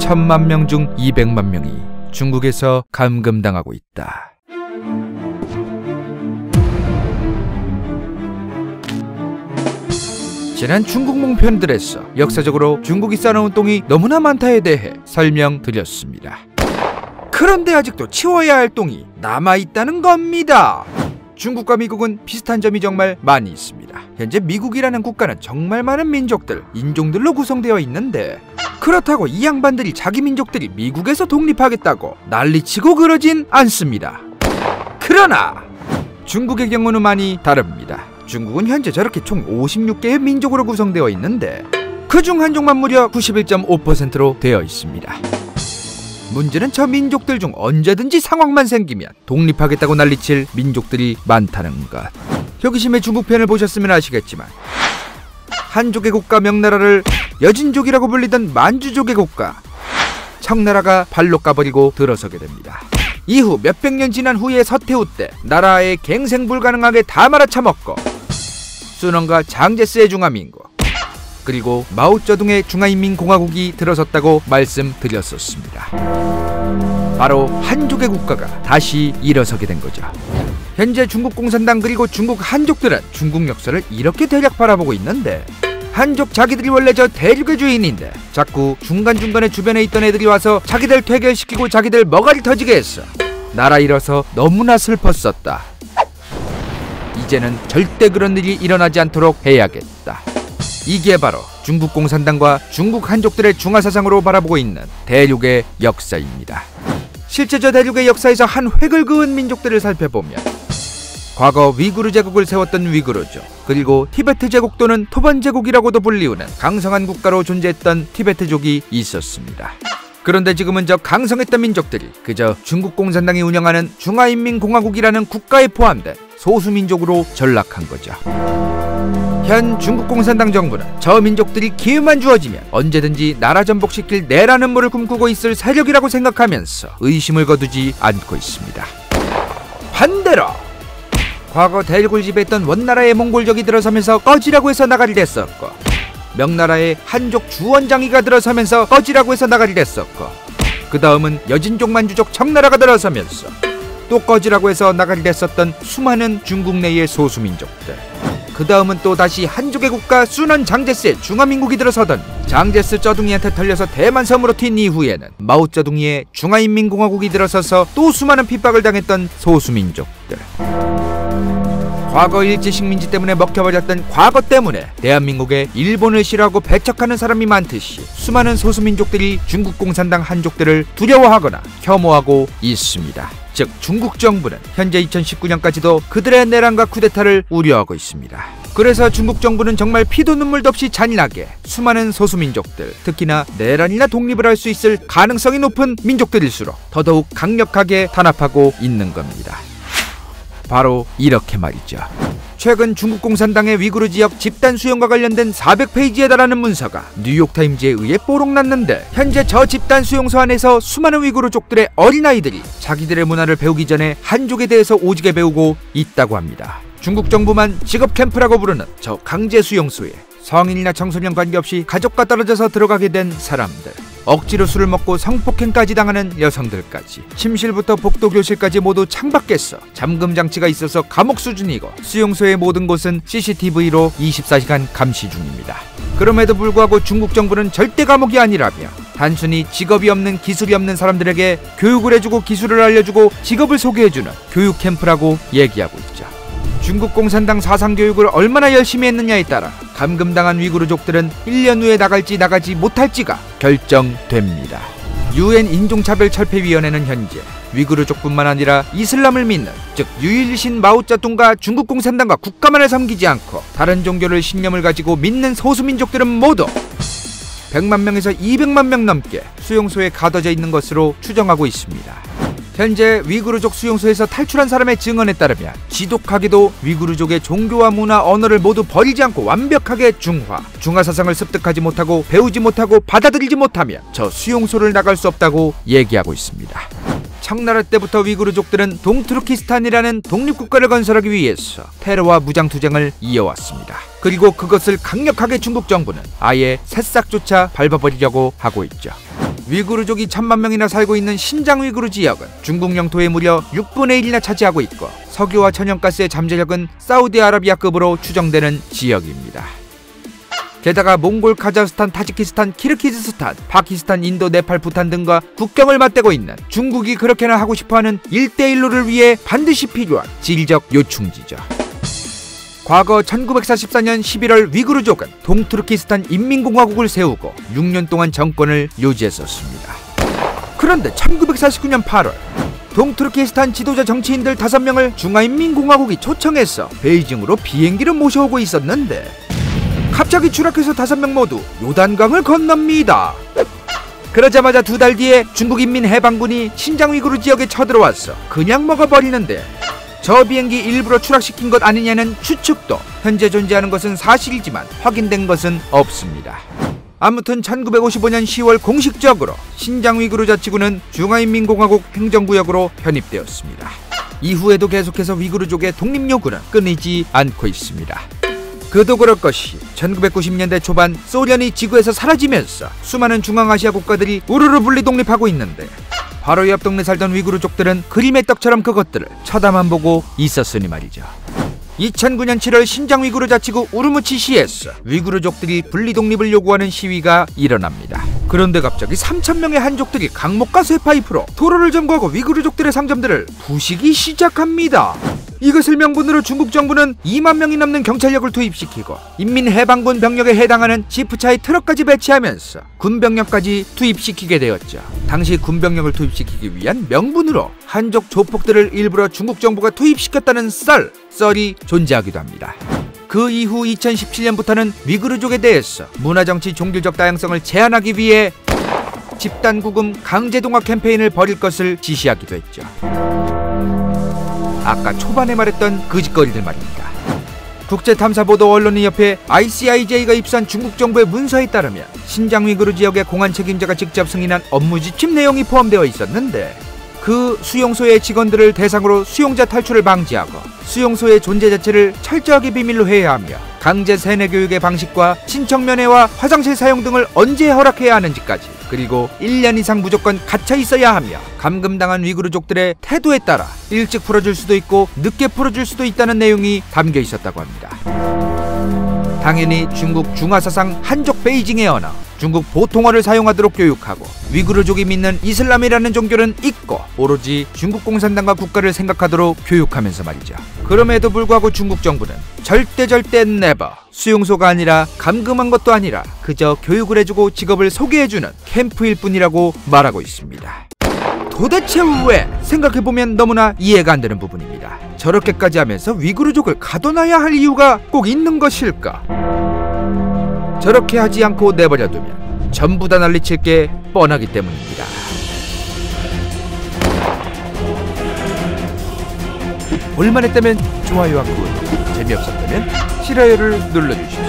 1000만 명 중 200만 명이 중국에서 감금당하고 있다. 지난 중국 몽편들에서 역사적으로 중국이 쌓아놓은 똥이 너무나 많다에 대해 설명드렸습니다. 그런데 아직도 치워야 할 똥이 남아있다는 겁니다. 중국과 미국은 비슷한 점이 정말 많이 있습니다. 현재 미국이라는 국가는 정말 많은 민족들, 인종들로 구성되어 있는데 그렇다고 이 양반들이 자기 민족들이 미국에서 독립하겠다고 난리치고 그러진 않습니다. 그러나 중국의 경우는 많이 다릅니다. 중국은 현재 저렇게 총 56개의 민족으로 구성되어 있는데 그중 한족만 무려 91.5%로 되어 있습니다. 문제는 저 민족들 중 언제든지 상황만 생기면 독립하겠다고 난리칠 민족들이 많다는 것. 호기심의 중국편을 보셨으면 아시겠지만 한족의 국가 명나라를 여진족이라고 불리던 만주족의 국가 청나라가 발로 까버리고 들어서게 됩니다. 이후 몇백 년 지난 후에 서태후 때 나라에 갱생 불가능하게 다 말아쳐먹고 순원과 장제스의 중화민국 그리고 마오쩌둥의 중화인민공화국이 들어섰다고 말씀드렸었습니다. 바로 한족의 국가가 다시 일어서게 된 거죠. 현재 중국 공산당 그리고 중국 한족들은 중국 역사를 이렇게 대략 바라보고 있는데 한족 자기들이 원래 저 대륙의 주인인데 자꾸 중간중간에 주변에 있던 애들이 와서 자기들 퇴결시키고 자기들 머가리 터지게 했어. 나라 잃어서 너무나 슬펐었다. 이제는 절대 그런 일이 일어나지 않도록 해야겠다. 이게 바로 중국 공산당과 중국 한족들의 중화사상으로 바라보고 있는 대륙의 역사입니다. 실제 저 대륙의 역사에서 한 획을 그은 민족들을 살펴보면 과거 위구르 제국을 세웠던 위구르족, 그리고 티베트 제국 또는 토반 제국이라고도 불리우는 강성한 국가로 존재했던 티베트족이 있었습니다. 그런데 지금은 저 강성했던 민족들이 그저 중국 공산당이 운영하는 중화인민공화국이라는 국가에 포함된 소수민족으로 전락한 거죠. 현 중국 공산당 정부는 저 민족들이 기회만 주어지면 언제든지 나라 전복시킬 내라는 물을 꿈꾸고 있을 세력이라고 생각하면서 의심을 거두지 않고 있습니다. 반대로 과거 대륙을 지배했던 원나라의 몽골족이 들어서면서 꺼지라고 해서 나가리 됐었고 명나라의 한족 주원장이가 들어서면서 꺼지라고 해서 나가리 됐었고 그 다음은 여진족 만주족 청나라가 들어서면서 또 꺼지라고 해서 나가리 됐었던 수많은 중국 내의 소수민족들, 그 다음은 또 다시 한족의 국가 순원 장제스의 중화민국이 들어서던 장제스 쩌둥이한테 털려서 대만섬으로 튄 이후에는 마오쩌둥이의 중화인민공화국이 들어서서 또 수많은 핍박을 당했던 소수민족들, 과거 일제식민지 때문에 먹혀버렸던 과거 때문에 대한민국에 일본을 싫어하고 배척하는 사람이 많듯이 수많은 소수민족들이 중국 공산당 한족들을 두려워하거나 혐오하고 있습니다. 즉 중국 정부는 현재 2019년까지도 그들의 내란과 쿠데타를 우려하고 있습니다. 그래서 중국 정부는 정말 피도 눈물도 없이 잔인하게 수많은 소수민족들, 특히나 내란이나 독립을 할 수 있을 가능성이 높은 민족들일수록 더더욱 강력하게 탄압하고 있는 겁니다. 바로 이렇게 말이죠. 최근 중국 공산당의 위구르 지역 집단 수용과 관련된 400페이지에 달하는 문서가 뉴욕타임즈에 의해 뽀록났는데 현재 저 집단 수용소 안에서 수많은 위구르족들의 어린아이들이 자기들의 문화를 배우기 전에 한족에 대해서 오지게 배우고 있다고 합니다. 중국 정부만 직업캠프라고 부르는 저 강제 수용소에 성인이나 청소년 관계없이 가족과 떨어져서 들어가게 된 사람들, 억지로 술을 먹고 성폭행까지 당하는 여성들까지, 침실부터 복도교실까지 모두 창밖에서 잠금 장치가 있어서 감옥 수준이고 수용소의 모든 곳은 CCTV로 24시간 감시 중입니다. 그럼에도 불구하고 중국 정부는 절대 감옥이 아니라며 단순히 직업이 없는 기술이 없는 사람들에게 교육을 해주고 기술을 알려주고 직업을 소개해주는 교육 캠프라고 얘기하고 있죠. 중국 공산당 사상교육을 얼마나 열심히 했느냐에 따라 감금당한 위구르족들은 1년 후에 나갈지 나가지 못할지가 결정됩니다. UN 인종차별철폐위원회는 현재 위구르족뿐만 아니라 이슬람을 믿는, 즉 유일신 마오쩌둥과 중국 공산당과 국가만을 섬기지 않고 다른 종교를 신념을 가지고 믿는 소수민족들은 모두 100만 명에서 200만 명 넘게 수용소에 가둬져 있는 것으로 추정하고 있습니다. 현재 위구르족 수용소에서 탈출한 사람의 증언에 따르면 지독하게도 위구르족의 종교와 문화, 언어를 모두 버리지 않고 완벽하게 중화사상을 습득하지 못하고 배우지 못하고 받아들이지 못하면 저 수용소를 나갈 수 없다고 얘기하고 있습니다. 청나라 때부터 위구르족들은 동투르키스탄이라는 독립국가를 건설하기 위해서 테러와 무장투쟁을 이어왔습니다. 그리고 그것을 강력하게 중국 정부는 아예 새싹조차 밟아버리려고 하고 있죠. 위구르족이 1000만 명이나 살고 있는 신장 위구르 지역은 중국 영토의 무려 6분의 1이나 차지하고 있고 석유와 천연가스의 잠재력은 사우디아라비아급으로 추정되는 지역입니다. 게다가 몽골, 카자흐스탄, 타지키스탄, 키르기즈스탄, 파키스탄, 인도, 네팔, 부탄 등과 국경을 맞대고 있는 중국이 그렇게나 하고 싶어하는 1대1로를 위해 반드시 필요한 지리적 요충지죠. 과거 1944년 11월 위구르족은 동투르키스탄 인민공화국을 세우고 6년 동안 정권을 유지했었습니다. 그런데 1949년 8월 동투르키스탄 지도자 정치인들 5명을 중화인민공화국이 초청해서 베이징으로 비행기로 모셔오고 있었는데 갑자기 추락해서 5명 모두 요단강을 건넙니다. 그러자마자 2달 뒤에 중국인민해방군이 신장 위구르 지역에 쳐들어와서 그냥 먹어버리는데 저 비행기 일부러 추락시킨 것 아니냐는 추측도 현재 존재하는 것은 사실이지만 확인된 것은 없습니다. 아무튼 1955년 10월 공식적으로 신장 위구르 자치구는 중화인민공화국 행정구역으로 편입되었습니다. 이후에도 계속해서 위구르족의 독립 요구는 끊이지 않고 있습니다. 그도 그럴 것이 1990년대 초반 소련이 지구에서 사라지면서 수많은 중앙아시아 국가들이 우르르 분리 독립하고 있는데 바로 옆 동네 살던 위구르족들은 그림의 떡처럼 그것들을 쳐다만 보고 있었으니 말이죠. 2009년 7월 신장 위구르 자치구 우르무치시에서 위구르족들이 분리 독립을 요구하는 시위가 일어납니다. 그런데 갑자기 3,000명의 한족들이 강목과 쇠파이프로 도로를 점거하고 위구르족들의 상점들을 부시기 시작합니다. 이것을 명분으로 중국 정부는 2만 명이 넘는 경찰력을 투입시키고 인민해방군 병력에 해당하는 지프차에 트럭까지 배치하면서 군병력까지 투입시키게 되었죠. 당시 군병력을 투입시키기 위한 명분으로 한족 조폭들을 일부러 중국 정부가 투입시켰다는 썰이 존재하기도 합니다. 그 이후 2017년부터는 위구르족에 대해서 문화정치 종교적 다양성을 제한하기 위해 집단구금 강제동학 캠페인을 벌일 것을 지시하기도 했죠. 아까 초반에 말했던 그 짓거리들 말입니다. 국제탐사보도 언론인협회 ICIJ가 입수한 중국 정부의 문서에 따르면 신장 위구르 지역의 공안 책임자가 직접 승인한 업무 지침 내용이 포함되어 있었는데 그 수용소의 직원들을 대상으로 수용자 탈출을 방지하고 수용소의 존재 자체를 철저하게 비밀로 해야 하며 강제 세뇌 교육의 방식과 친척면회와 화장실 사용 등을 언제 허락해야 하는지까지 그리고 1년 이상 무조건 갇혀 있어야 하며 감금당한 위구르족들의 태도에 따라 일찍 풀어줄 수도 있고 늦게 풀어줄 수도 있다는 내용이 담겨 있었다고 합니다. 당연히 중국 중화사상 한족 베이징의 언어 중국 보통어를 사용하도록 교육하고 위구르족이 믿는 이슬람이라는 종교는 잊고 오로지 중국 공산당과 국가를 생각하도록 교육하면서 말이죠. 그럼에도 불구하고 중국 정부는 절대 네버 수용소가 아니라 감금한 것도 아니라 그저 교육을 해주고 직업을 소개해주는 캠프일 뿐이라고 말하고 있습니다. 도대체 왜? 생각해보면 너무나 이해가 안 되는 부분입니다. 저렇게까지 하면서 위구르족을 가둬놔야 할 이유가 꼭 있는 것일까? 저렇게 하지 않고 내버려두면 전부 다 난리칠 게 뻔하기 때문입니다. 볼만했다면 좋아요와 구독, 재미없었다면 싫어요를 눌러주십시오.